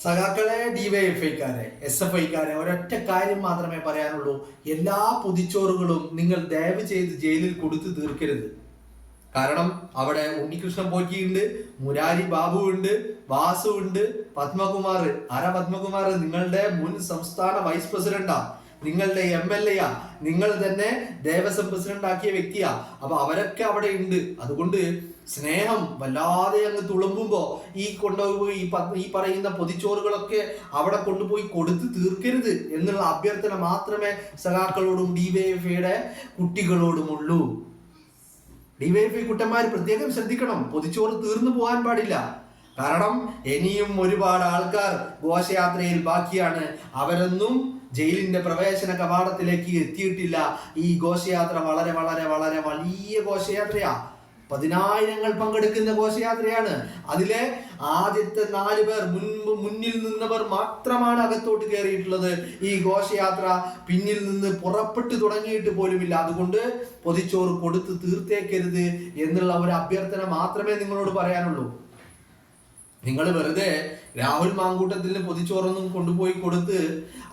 സഖാക്കളെ, ഡിവൈഎഫ്ഐക്കാരെ, SFIക്കാരെ ഒരൊറ്റ കാര്യം മാത്രമേ പറയാനുള്ളൂ. എല്ലാ പൊതിച്ചോറുകളും നിങ്ങൾ ദയവ് ചെയ്ത് ജയിലിൽ കൊടുത്തു തീർക്കരുത്. കാരണം അവിടെ ഉണ്ണികൃഷ്ണൻ പോറ്റിയുണ്ട്, മുരാരി ബാബു ഉണ്ട്, വാസു ഉണ്ട്, പത്മകുമാർ. ആരാ പത്മകുമാർ? നിങ്ങളുടെ മുൻ സംസ്ഥാന വൈസ് പ്രസിഡന്റാ, നിങ്ങളുടെ MLA, നിങ്ങൾ തന്നെ ദേവസ്വം പ്രസിഡന്റ് ആക്കിയ വ്യക്തിയാ. അപ്പൊ അവരൊക്കെ അവിടെ ഉണ്ട്. അതുകൊണ്ട് സ്നേഹം വല്ലാതെ അങ്ങ് തുളുമ്പുമ്പോ ഈ കൊണ്ടുപോയി ഈ പറയുന്ന പൊതിച്ചോറുകളൊക്കെ അവിടെ കൊണ്ടുപോയി കൊടുത്തു തീർക്കരുത് എന്നുള്ള അഭ്യർത്ഥന മാത്രമേ സഖാക്കളോടും ഡിവൈഎഫ്ഐയുടെ കുട്ടികളോടുമുള്ളൂ. ഡിവൈഎഫ്ഐ കുട്ടന്മാർ പ്രത്യേകം ശ്രദ്ധിക്കണം, പൊതിച്ചോറ് തീർന്നു പോകാൻ പാടില്ല. കാരണം ഇനിയും ഒരുപാട് ആൾക്കാർ ഘോഷയാത്രയിൽ ബാക്കിയാണ്. അവരൊന്നും ജയിലിന്റെ പ്രവേശന കവാടത്തിലേക്ക് എത്തിയിട്ടില്ല. ഈ ഘോഷയാത്ര വളരെ വളരെ വളരെ വലിയ ഘോഷയാത്രയാ. 10,000 പങ്കെടുക്കുന്ന ഘോഷയാത്രയാണ്. അതിലെ ആദ്യത്തെ 4 പേർ മുന്നിൽ നിന്നവർ മാത്രമാണ് അകത്തോട്ട് കയറിയിട്ടുള്ളത്. ഈ ഘോഷയാത്ര പിന്നിൽ നിന്ന് പുറപ്പെട്ടു തുടങ്ങിയിട്ട് പോലുമില്ല. അതുകൊണ്ട് പൊതിച്ചോറ് കൊടുത്ത് തീർത്തേക്കരുത് എന്നുള്ള ഒരു അഭ്യർത്ഥന മാത്രമേ നിങ്ങളോട് പറയാനുള്ളൂ. നിങ്ങൾ വെറുതെ രാഹുൽ മാങ്കൂട്ടത്തിന് പൊതിച്ചോറൊന്നും കൊണ്ടുപോയി കൊടുത്ത്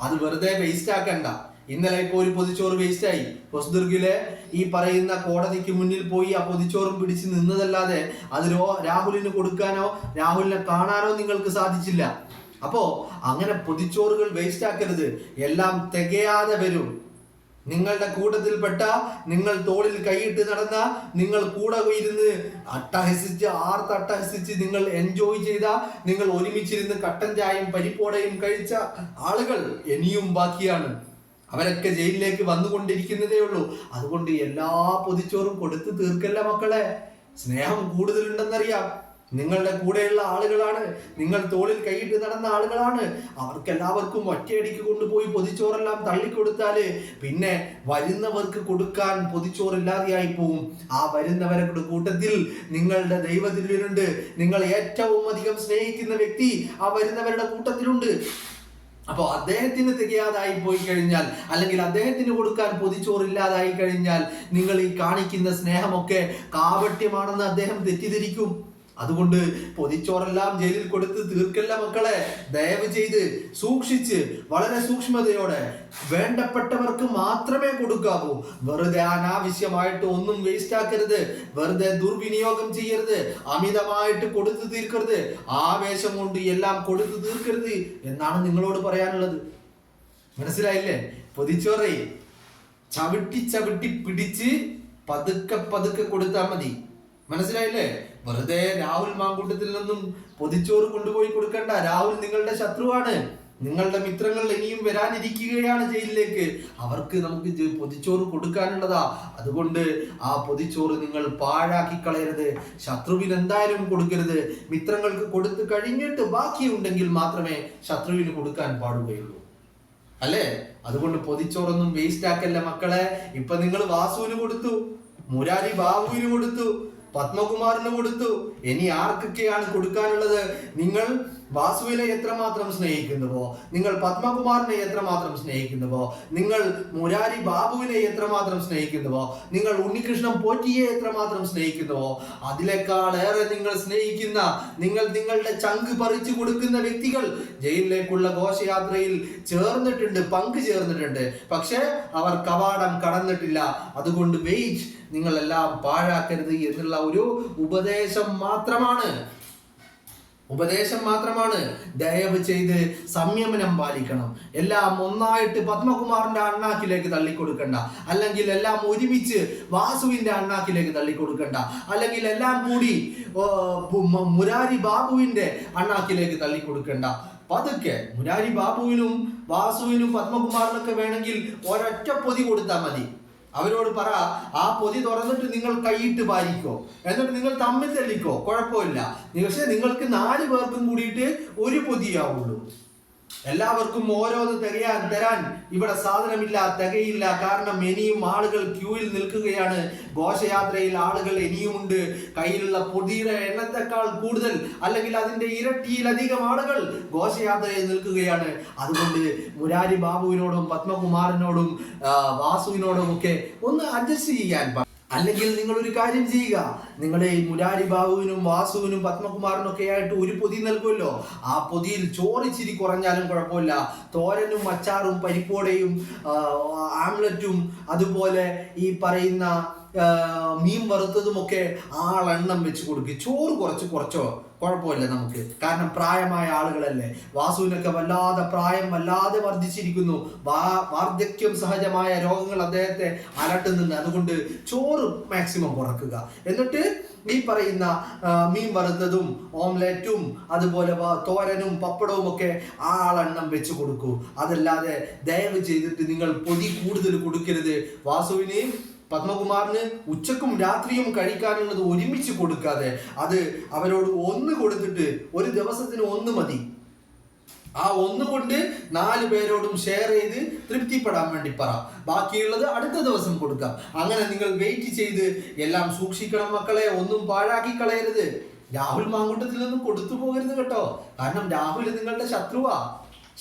അത് വെറുതെ വേസ്റ്റ് ആക്കണ്ട. ഇന്നലെ ഇപ്പോൾ ഒരു പൊതിച്ചോറ് വേസ്റ്റായി. ഹൊസ്ദുർഗിലെ ഈ പറയുന്ന കോടതിക്ക് മുന്നിൽ പോയി ആ പൊതിച്ചോറും പിടിച്ച് നിന്നതല്ലാതെ അത് രാഹുലിന് കൊടുക്കാനോ രാഹുലിനെ കാണാനോ നിങ്ങൾക്ക് സാധിച്ചില്ല. അപ്പോ അങ്ങനെ പൊതിച്ചോറുകൾ വേസ്റ്റ് ആക്കരുത്. എല്ലാം തികയാതെ വരും. നിങ്ങളുടെ കൂട്ടത്തിൽപ്പെട്ട, നിങ്ങൾ തോളിൽ കൈയിട്ട് നടന്ന, നിങ്ങൾ കൂടെ ഇരുന്ന് അട്ടഹസിച്ച് നിങ്ങൾ എൻജോയ് ചെയ്ത, നിങ്ങൾ ഒരുമിച്ചിരുന്ന് കട്ടൻ ചായയും പരിപ്പോടയും കഴിച്ച ആളുകൾ ഇനിയും ബാക്കിയാണ്. അവരൊക്കെ ജയിലിലേക്ക് വന്നുകൊണ്ടിരിക്കുന്നതേ ഉള്ളൂ. അതുകൊണ്ട് എല്ലാ പൊതിച്ചോറും കൊടുത്തു തീർക്കല്ല മക്കളെ. സ്നേഹം കൂടുതലുണ്ടെന്നറിയാം. നിങ്ങളുടെ കൂടെയുള്ള ആളുകളാണ്, നിങ്ങൾ തോളിൽ കൈയിട്ട് നടന്ന ആളുകളാണ്. അവർക്കെല്ലാവർക്കും ഒറ്റയടിക്ക് കൊണ്ടുപോയി പൊതിച്ചോറെല്ലാം തള്ളിക്കൊടുത്താല് പിന്നെ വരുന്നവർക്ക് കൊടുക്കാൻ പൊതിച്ചോറില്ലാതെയായി പോവും. ആ വരുന്നവരുടെ കൂട്ടത്തിൽ നിങ്ങളുടെ ദൈവത്തിലുണ്ട്. നിങ്ങൾ ഏറ്റവും അധികം സ്നേഹിക്കുന്ന വ്യക്തി ആ വരുന്നവരുടെ കൂട്ടത്തിലുണ്ട്. അപ്പോൾ അദ്ദേഹത്തിന് തികയാതായി പോയി കഴിഞ്ഞാൽ, അല്ലെങ്കിൽ അദ്ദേഹത്തിന് കൊടുക്കാൻ പൊതിച്ചോറില്ലാതായി കഴിഞ്ഞാൽ, നിങ്ങൾ ഈ കാണിക്കുന്ന സ്നേഹമൊക്കെ കാപട്യമാണെന്ന് അദ്ദേഹം തെറ്റിദ്ധരിക്കും. അതുകൊണ്ട് പൊതിച്ചോറെല്ലാം ജയിലിൽ കൊടുത്ത് തീർക്കല്ല മക്കളെ. ദയവ് ചെയ്ത് സൂക്ഷിച്ച് വളരെ സൂക്ഷ്മതയോടെ വേണ്ടപ്പെട്ടവർക്ക് മാത്രമേ കൊടുക്കാവൂ. വെറുതെ അനാവശ്യമായിട്ട് ഒന്നും വേസ്റ്റ് ആക്കരുത്. വെറുതെ ദുർവിനിയോഗം ചെയ്യരുത്. അമിതമായിട്ട് കൊടുത്തു തീർക്കരുത്. ആവേശം കൊണ്ട് എല്ലാം കൊടുത്തു തീർക്കരുത് എന്നാണ് നിങ്ങളോട് പറയാനുള്ളത്. മനസ്സിലായില്ലേ? പൊതിച്ചോറേ ചവിട്ടി പിടിച്ച് പതുക്കെ കൊടുത്താൽ മതി. മനസ്സിലായില്ലേ? വെറുതെ രാഹുൽ മാങ്കൂട്ടത്തിൽ നിന്നും പൊതിച്ചോറ് കൊണ്ടുപോയി കൊടുക്കണ്ട. രാഹുൽ നിങ്ങളുടെ ശത്രുവാണ്. നിങ്ങളുടെ മിത്രങ്ങൾ ഇനിയും വരാനിരിക്കുകയാണ് ജയിലിലേക്ക്. അവർക്ക് നമുക്ക് പൊതിച്ചോറ് കൊടുക്കാനുള്ളതാ. അതുകൊണ്ട് ആ പൊതിച്ചോറ് നിങ്ങൾ പാഴാക്കി കളയരുത്. ശത്രുവിന് എന്തായാലും കൊടുക്കരുത്. മിത്രങ്ങൾക്ക് കൊടുത്തു കഴിഞ്ഞിട്ട് ബാക്കിയുണ്ടെങ്കിൽ മാത്രമേ ശത്രുവിന് കൊടുക്കാൻ പാടുകയുള്ളൂ, അല്ലേ? അതുകൊണ്ട് പൊതിച്ചോറൊന്നും വേസ്റ്റ് ആക്കല്ല മക്കളെ. ഇപ്പൊ നിങ്ങൾ വാസുവിന് കൊടുത്തു, മുരാരി ബാബുവിന് കൊടുത്തു, പത്മകുമാറിന് കൊടുത്തു. ഇനി ആർക്കൊക്കെയാണ് കൊടുക്കാനുള്ളത്? നിങ്ങൾ വാസുവിനെ എത്രമാത്രം സ്നേഹിക്കുന്നുവോ, നിങ്ങൾ പത്മകുമാറിനെ എത്രമാത്രം സ്നേഹിക്കുന്നുവോ, നിങ്ങൾ മുരാരി ബാബുവിനെ എത്രമാത്രം സ്നേഹിക്കുന്നുവോ, നിങ്ങൾ ഉണ്ണികൃഷ്ണൻ പോറ്റിയെ എത്രമാത്രം സ്നേഹിക്കുന്നുവോ, അതിനേക്കാളേറെ നിങ്ങൾ സ്നേഹിക്കുന്ന, നിങ്ങൾ നിങ്ങളുടെ ചങ്ക് പറിച്ചു കൊടുക്കുന്ന വ്യക്തികൾ ജയിലിലേക്കുള്ള ഘോഷയാത്രയിൽ പങ്കു ചേർന്നിട്ടുണ്ട്. പക്ഷെ അവർ കവാടം കടന്നിട്ടില്ല. അതുകൊണ്ട് വെയിറ്റ്, നിങ്ങളെല്ലാം പാഴാക്കരുത് എന്നുള്ള ഒരു ഉപദേശം മാത്രമാണ്. ദയവ് ചെയ്ത് സംയമനം പാലിക്കണം. എല്ലാം ഒന്നായിട്ട് പത്മകുമാറിന്റെ അണ്ണാക്കിലേക്ക് തള്ളിക്കൊടുക്കണ്ട, അല്ലെങ്കിൽ എല്ലാം ഒരുമിച്ച് വാസുവിന്റെ അണ്ണാക്കിലേക്ക് തള്ളിക്കൊടുക്കണ്ട, അല്ലെങ്കിൽ എല്ലാം കൂടി മുരാരി ബാബുവിന്റെ അണ്ണാക്കിലേക്ക് തള്ളിക്കൊടുക്കണ്ട. പതുക്കെ മുരാരി ബാബുവിനും വാസുവിനും പത്മകുമാറിനൊക്കെ വേണമെങ്കിൽ ഒരൊറ്റ പൊതി കൊടുത്താൽ മതി. അവരോട് പറ, ആ പൊതി തുറന്നിട്ട് നിങ്ങൾ കൈയിട്ട് വാരിക്കോ, എന്നിട്ട് നിങ്ങൾ തമ്മിൽ തല്ലിക്കോ, കുഴപ്പമില്ല. പക്ഷെ നിങ്ങൾക്ക് 4 പേർക്കും കൂടിയിട്ട് ഒരു പൊതിയാവുള്ളൂ. എല്ലാവർക്കും ഓരോന്ന് തരാൻ ഇവിടെ സാധനമില്ല, തികയില്ല. കാരണം ഇനിയും ആളുകൾ ക്യൂവിൽ നിൽക്കുകയാണ്. ഘോഷയാത്രയിൽ ആളുകൾ ഇനിയുമുണ്ട്. കയ്യിലുള്ള പൊതിയുടെ എണ്ണത്തെക്കാൾ കൂടുതൽ, അല്ലെങ്കിൽ അതിന്റെ ഇരട്ടിയിലധികം ആളുകൾ ഘോഷയാത്രയിൽ നിൽക്കുകയാണ്. അതുകൊണ്ട് മുരാരി ബാബുവിനോടും പത്മകുമാറിനോടും വാസുവിനോടും ഒക്കെ ഒന്ന് അഡ്ജസ്റ്റ് ചെയ്യാൻ അല്ലെങ്കിൽ നിങ്ങൾ ഒരു കാര്യം ചെയ്യുക, നിങ്ങളുടെ ഈ മുരാരി ബാബുവിനും വാസുവിനും പത്മകുമാറിനും ഒക്കെ ആയിട്ട് ഒരു പൊതി നൽകുമല്ലോ, ആ പൊതിയിൽ ചോറിച്ചിരി കുറഞ്ഞാലും കുഴപ്പമില്ല, തോരനും അച്ചാറും പരിപ്പോടയും ആംലറ്റും അതുപോലെ ഈ പറയുന്ന മീൻ വറുത്തതുമൊക്കെ ആളെണ്ണം വെച്ച് കൊടുക്കുക. ചോറ് കുറച്ചോ കുഴപ്പമില്ല നമുക്ക്, കാരണം പ്രായമായ ആളുകളല്ലേ. വാസുവിനൊക്കെ വല്ലാതെ വർദ്ധിച്ചിരിക്കുന്നു. വാർദ്ധക്യം സഹജമായ രോഗങ്ങൾ അദ്ദേഹത്തെ അലട്ടുന്നുണ്ട്. അതുകൊണ്ട് ചോറ് മാക്സിമം കുറക്കുക. എന്നിട്ട് ഈ പറയുന്ന മീൻ വറുത്തതും ഓംലെറ്റും അതുപോലെ തോരനും പപ്പടവും ഒക്കെ ആളെണ്ണം വെച്ച് കൊടുക്കൂ. അതല്ലാതെ ദയവ് ചെയ്തിട്ട് നിങ്ങൾ പൊതി കൂടുതൽ കൊടുക്കരുത്. വാസുവിന് പത്മകുമാറിന് ഉച്ചക്കും രാത്രിയും കഴിക്കാനുള്ളത് ഒരുമിച്ച് കൊടുക്കാതെ അത് അവരോട് ഒന്ന് കൊടുത്തിട്ട് ഒരു ദിവസത്തിന് ഒന്ന് മതി. ആ ഒന്ന് കൊണ്ട് 4 പേരോടും ഷെയർ ചെയ്ത് തൃപ്തിപ്പെടാൻ വേണ്ടി പറ. ബാക്കിയുള്ളത് അടുത്ത ദിവസം കൊടുക്കാം. അങ്ങനെ നിങ്ങൾ വെയിറ്റ് ചെയ്ത് എല്ലാം സൂക്ഷിക്കണം മക്കളെ. ഒന്നും പാഴാക്കി കളയരുത്. രാഹുൽ മാങ്കൂട്ടത്തിൽ നിന്നും കൊടുത്തു പോകരുത് കേട്ടോ. കാരണം രാഹുൽ നിങ്ങളുടെ ശത്രുവാ.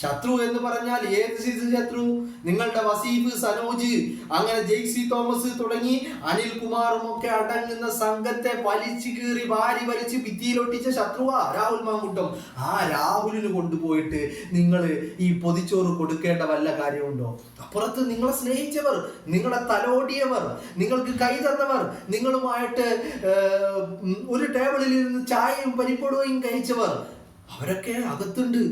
ശത്രു എന്ന് പറഞ്ഞാൽ ഏത് സീസൺ ശത്രു? നിങ്ങളുടെ വസീഫ്, സനോജ്, അങ്ങനെ ജെയ്സി തോമസ് തുടങ്ങി അനിൽകുമാറും ഒക്കെ അടങ്ങുന്ന സംഘത്തെ വലിച്ചു കീറി വാരി വലിച്ച് ഭിത്തിയിലൊട്ടിച്ച ശത്രുവാ രാഹുൽ മാങ്കൂട്ടം. ആ രാഹുലിന് കൊണ്ടുപോയിട്ട് നിങ്ങൾ ഈ പൊതിച്ചോറ് കൊടുക്കേണ്ട വല്ല കാര്യമുണ്ടോ? അപ്പുറത്ത് നിങ്ങളെ സ്നേഹിച്ചവർ, നിങ്ങളെ തലോടിയവർ, നിങ്ങൾക്ക് കൈ തന്നവർ, നിങ്ങളുമായിട്ട് ഒരു ടേബിളിൽ ഇരുന്ന് ചായയും പരിപ്പടവും കഴിച്ചവർ, അവരൊക്കെ അകത്തുണ്ട്.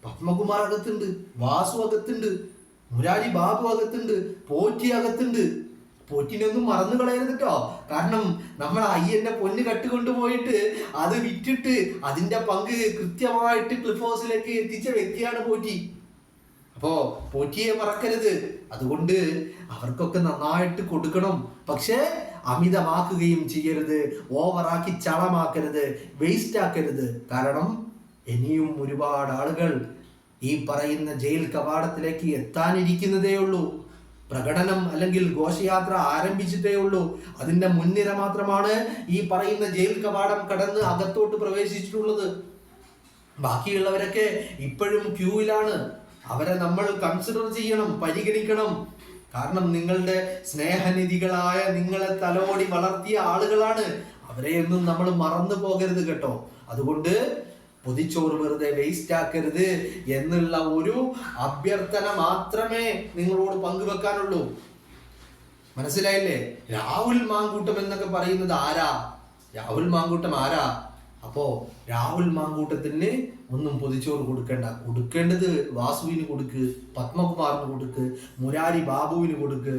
പത്മകുമാർ അകത്തുണ്ട്, വാസു അകത്തുണ്ട്, മുരാരി ബാബു അകത്തുണ്ട്, പോറ്റി അകത്തുണ്ട്. പോറ്റിനൊന്നും മറന്നു കളയരുത് കേട്ടോ. കാരണം നമ്മൾ അയ്യന്റെ പൊന്ന് കട്ടുകൊണ്ടുപോയിട്ട് അത് വിറ്റിട്ട് അതിന്റെ പങ്ക് കൃത്യമായിട്ട് ക്ലിഫ് ഹൗസിലേക്ക് എത്തിച്ച വ്യക്തിയാണ് പോറ്റി. അപ്പോ പോറ്റിയെ മറക്കരുത്. അതുകൊണ്ട് അവർക്കൊക്കെ നന്നായിട്ട് കൊടുക്കണം. പക്ഷേ അമിതമാക്കുകയും ചെയ്യരുത്, ഓവറാക്കി ചളമാക്കരുത്, വേസ്റ്റ് ആക്കരുത്. കാരണം ഇനിയും ഒരുപാട് ആളുകൾ ഈ പറയുന്ന ജയിൽ കവാടത്തിലേക്ക് എത്താനിരിക്കുന്നതേ ഉള്ളൂ. പ്രകടനം അല്ലെങ്കിൽ ഘോഷയാത്ര ആരംഭിച്ചിട്ടേ ഉള്ളൂ. അതിന്റെ മുൻനിര മാത്രമാണ് ഈ പറയുന്ന ജയിൽ കവാടം കടന്ന് അകത്തോട്ട് പ്രവേശിച്ചിട്ടുള്ളത്. ബാക്കിയുള്ളവരൊക്കെ ഇപ്പോഴും ക്യൂവിലാണ്. അവരെ നമ്മൾ കൺസിഡർ ചെയ്യണം, പരിഗണിക്കണം. കാരണം നിങ്ങളുടെ സ്നേഹനിധികളായ, നിങ്ങളെ തലോടി വളർത്തിയ ആളുകളാണ്. അവരെയൊന്നും നമ്മൾ മറന്നു പോകരുത് കേട്ടോ. അതുകൊണ്ട് പൊതിച്ചോറ് വെറുതെ വേസ്റ്റ് ആക്കരുത് എന്നുള്ള ഒരു അഭ്യർത്ഥന മാത്രമേ നിങ്ങളോട് പങ്കുവെക്കാനുള്ളൂ. മനസ്സിലായില്ലേ? രാഹുൽ മാങ്കൂട്ടം എന്നൊക്കെ പറയുന്നത് ആരാ? രാഹുൽ മാങ്കൂട്ടം ആരാ? അപ്പോ രാഹുൽ മാങ്കൂട്ടത്തിന് ഒന്നും പൊതിച്ചോറ് കൊടുക്കേണ്ടത് വാസുവിന് കൊടുക്ക്, പത്മകുമാറിന് കൊടുക്ക്, മുരാരി ബാബുവിന് കൊടുക്ക്,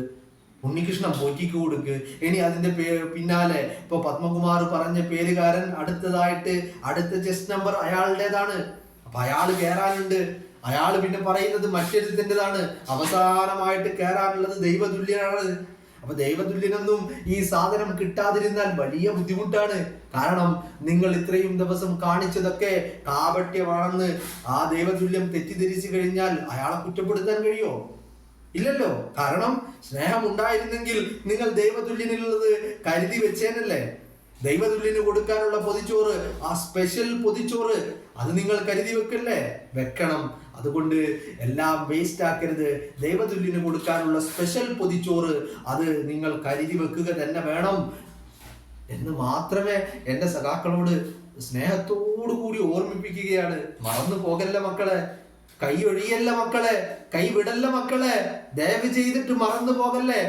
ഉണ്ണികൃഷ്ണൻ പോറ്റിക്ക് കൊടുക്ക്. ഇനി അതിന്റെ പിന്നാലെ ഇപ്പൊ പത്മകുമാർ പറഞ്ഞ പേരുകാരൻ അടുത്തതായിട്ട് അടുത്ത ചെസ്റ്റ് നമ്പർ അയാളുടേതാണ്. അപ്പൊ അയാൾ കയറാനുണ്ട്. അയാൾ പിന്നെ പറയുന്നത് മറ്റൊരുത്തിൻ്റെതാണ്. അവസാനമായിട്ട് കയറാനുള്ളത് ദൈവതുല്യനാണ്. അപ്പൊ ദൈവതുല്യനൊന്നും ഈ സാധനം കിട്ടാതിരുന്നാൽ വലിയ ബുദ്ധിമുട്ടാണ്. കാരണം നിങ്ങൾ ഇത്രയും ദിവസം കാണിച്ചതൊക്കെ കാപട്യമാണെന്ന് ആ ദൈവതുല്യം തെറ്റിദ്ധരിച്ചു കഴിഞ്ഞാൽ അയാളെ കുറ്റപ്പെടുത്താൻ കഴിയോ? ഇല്ലല്ലോ. കാരണം സ്നേഹം ഉണ്ടായിരുന്നെങ്കിൽ നിങ്ങൾ ദൈവതുല്യനുള്ളത് കരുതി വെച്ചേനല്ലേ. ദൈവതുല്യന് കൊടുക്കാനുള്ള പൊതിച്ചോറ്, ആ സ്പെഷ്യൽ പൊതിച്ചോറ്, അത് നിങ്ങൾ കരുതി വെക്കണം. അതുകൊണ്ട് എല്ലാം വേസ്റ്റ് ആക്കരുത്. ദൈവതുല്യന് കൊടുക്കാനുള്ള സ്പെഷ്യൽ പൊതിച്ചോറ് അത് നിങ്ങൾ കരുതി വെക്കുക തന്നെ വേണം എന്ന് മാത്രമേ എൻ്റെ സഖാക്കളോട് സ്നേഹത്തോടു കൂടി ഓർമ്മിപ്പിക്കുകയാണ്. മറന്നു പോകല്ല മക്കളെ, കൈ ഒഴിയല്ല മക്കളെ, കൈ വിടല്ല മക്കളെ. ദയവ് ചെയ്തിട്ട് മറന്നു പോകല്ലേ.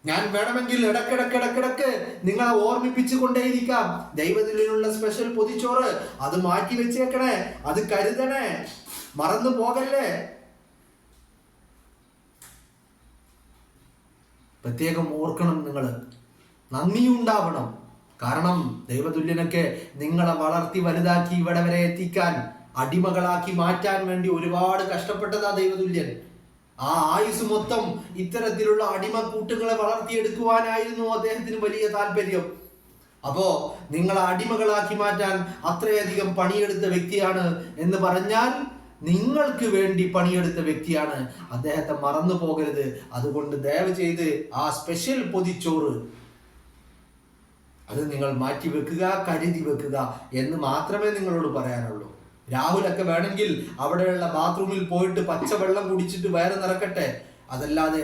ഞാൻ വേണമെങ്കിൽ ഇടക്കിടക്ക് നിങ്ങളെ ഓർമ്മിപ്പിച്ചു കൊണ്ടേയിരിക്കാം. ദൈവത്തിലുള്ള സ്പെഷ്യൽ പൊതിച്ചോറ് അത് മാറ്റി വെച്ചേക്കണേ, അത് കരുതണേ, മറന്നു പോകല്ലേ. പ്രത്യേകം ഓർക്കണം, നിങ്ങൾ നന്ദിയുണ്ടാവണം. കാരണം ദൈവതുല്യനൊക്കെ നിങ്ങളെ വളർത്തി വലുതാക്കി ഇവിടെ വരെ എത്തിക്കാൻ, അടിമകളാക്കി മാറ്റാൻ വേണ്ടി ഒരുപാട് കഷ്ടപ്പെട്ടതാ ദൈവതുല്യൻ. ആ ആയുസ് മൊത്തം ഇത്തരത്തിലുള്ള അടിമക്കൂട്ടുകളെ വളർത്തിയെടുക്കുവാനായിരുന്നു അദ്ദേഹത്തിന് വലിയ താല്പര്യം. അപ്പോ നിങ്ങളെ അടിമകളാക്കി മാറ്റാൻ അത്രയധികം പണിയെടുത്ത വ്യക്തിയാണ് എന്ന് പറഞ്ഞാൽ നിങ്ങൾക്ക് വേണ്ടി പണിയെടുത്ത വ്യക്തിയാണ്. അദ്ദേഹത്തെ മറന്നു പോകരുത്. അതുകൊണ്ട് ദയവ് ചെയ്ത് ആ സ്പെഷ്യൽ പൊതിച്ചോറ് അത് നിങ്ങൾ മാറ്റി വെക്കുക, കരുതി വെക്കുക എന്ന് മാത്രമേ നിങ്ങളോട് പറയാനുള്ളൂ. രാഹുലൊക്കെ വേണമെങ്കിൽ അവിടെയുള്ള ബാത്റൂമിൽ പോയിട്ട് പച്ചവെള്ളം കുടിച്ചിട്ട് വയറ് നിറക്കട്ടെ. അതല്ലാതെ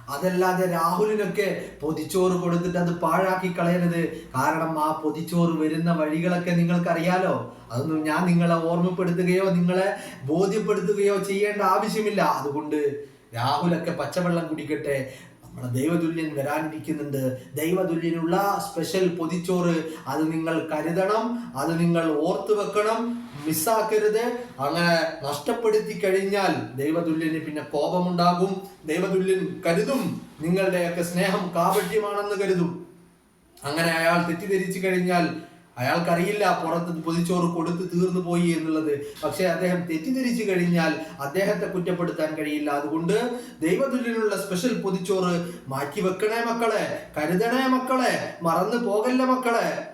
അതല്ലാതെ രാഹുലിനൊക്കെ പൊതിച്ചോറ് കൊടുത്തിട്ട് അത് പാഴാക്കി കളയരുത്. കാരണം ആ പൊതിച്ചോറ് വരുന്ന വഴികളൊക്കെ നിങ്ങൾക്കറിയാലോ. അതൊന്നും ഞാൻ നിങ്ങളെ ഓർമ്മപ്പെടുത്തുകയോ നിങ്ങളെ ബോധ്യപ്പെടുത്തുകയോ ചെയ്യേണ്ട ആവശ്യമില്ല. അതുകൊണ്ട് രാഹുലൊക്കെ പച്ചവെള്ളം കുടിക്കട്ടെ. നമ്മളെ ദൈവതുല്യൻ വരാനിരിക്കുന്നുണ്ട്. ദൈവതുല്യനുള്ള സ്പെഷ്യൽ പൊതിച്ചോറ് അത് നിങ്ങൾ കരുതണം, അത് നിങ്ങൾ ഓർത്തു വെക്കണം, മിസ്സാക്കരുത്. അങ്ങനെ നഷ്ടപ്പെടുത്തി കഴിഞ്ഞാൽ ദൈവതുല്യന് പിന്നെ കോപമുണ്ടാകും. ദൈവതുല്യൻ കരുതും നിങ്ങളുടെയൊക്കെ സ്നേഹം കാപട്യമാണെന്ന് കരുതും. അങ്ങനെ അയാൾ തെറ്റിദ്ധരിച്ചു കഴിഞ്ഞാൽ അയാൾക്കറിയില്ല പുറത്ത് പൊതിച്ചോറ് കൊടുത്ത് തീർന്നു പോയി എന്നുള്ളത്. പക്ഷെ അദ്ദേഹം തെറ്റിദ്ധരിച്ചു കഴിഞ്ഞാൽ അദ്ദേഹത്തെ കുറ്റപ്പെടുത്താൻ കഴിയില്ല. അതുകൊണ്ട് ദൈവതുല്യനുള്ള സ്പെഷ്യൽ പൊതിച്ചോറ് മാറ്റി വെക്കണേ മക്കളെ, കരുതണേ മക്കളെ, മറന്നു പോകല്ല മക്കളെ.